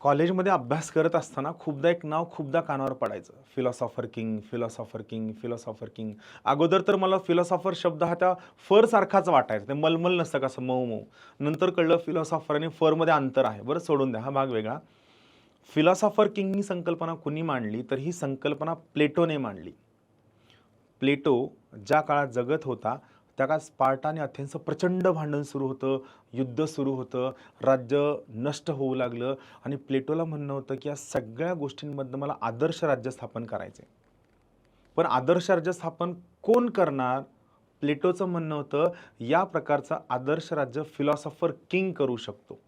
कॉलेजमध्ये अभ्यास करत असताना खूपदा एक नाव खूपदा कानावर पडायचं. Philosopher king, philosopher king, philosopher king. अगोदर तर मला फिलॉसॉफर शब्द हा त्या फरसारखाच वाटायचा. ते मलमल नसतं का असं मऊ-मऊ. नंतर कळलं फिलॉसॉफर आणि फरमध्ये अंतर आहे. बरं सोडून द्या, हा भाग वेगळा. फिलॉसॉफर किंग ही संकल्पना कुणी मांडली, तर ही संकल्पना प्लेटोने मांडली. प्लेटो ज्या काळात जगत होता, त्या काळात स्पार्टा आणि अथेन्सचं प्रचंड भांडण सुरू होतं, युद्ध सुरू होतं, राज्य नष्ट होऊ लागलं आणि प्लेटोला म्हणणं होतं, की या सगळ्या गोष्टींमधनं मला आदर्श राज्य स्थापन करायचं आहे. पण आदर्श राज्य स्थापन कोण करणार? प्लेटोचं म्हणणं होतं, या प्रकारचं आदर्श राज्य फिलॉसॉफर किंग करू शकतो.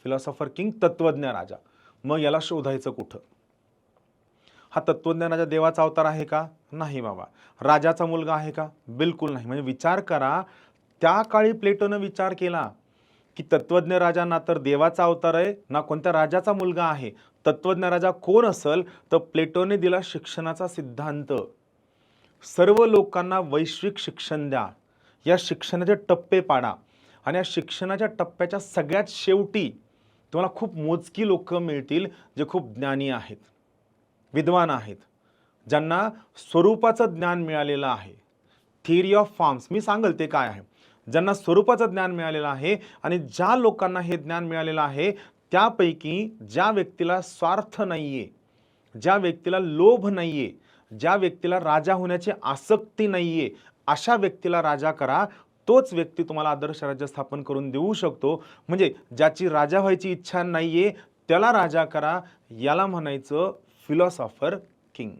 फिलॉसॉफर किंग तत्त्वज्ञ राजा. मग याला शोधायचं कुठं? हा तत्त्वज्ञानाच्या देवाचा अवतार आहे का? नाही बाबा. राजाचा मुलगा आहे का? बिलकुल नाही. म्हणजे विचार करा, त्या काळी प्लेटोनं विचार केला, की तत्त्वज्ञ राजा ना तर देवाचा अवतार आहे, ना कोणत्या राजाचा मुलगा आहे. तत्त्वज्ञ राजा कोण असेल? तर प्लेटोने दिला शिक्षणाचा सिद्धांत. सर्व लोकांना वैश्विक शिक्षण द्या. या शिक्षणाचे टप्पे पाडा आणि या शिक्षणाच्या टप्प्याच्या सगळ्यात शेवटी तुम्हाला खूप मोजकी लोकं मिळतील, जे खूप ज्ञानी आहेत, विद्वान आहेत, ज्यांना स्वरूपाचं ज्ञान मिळालेलं आहे. थिअरी ऑफ फॉर्म्स मी सांगेल ते काय आहे. ज्यांना स्वरूपाचं ज्ञान मिळालेलं आहे आणि ज्या लोकांना हे ज्ञान मिळालेलं आहे, त्यापैकी ज्या व्यक्तीला स्वार्थ नाहीये, ज्या व्यक्तीला लोभ नाहीये, ज्या व्यक्तीला राजा होण्याची आसक्ती नाहीये, अशा व्यक्तीला राजा करा. तोच व्यक्ती तुम्हाला आदर्श राज्य स्थापन करून देऊ शकतो. म्हणजे ज्याची राजा व्हायची इच्छा नाहीये, त्याला राजा करा. याला म्हणायचं फिलॉसॉफर किंग.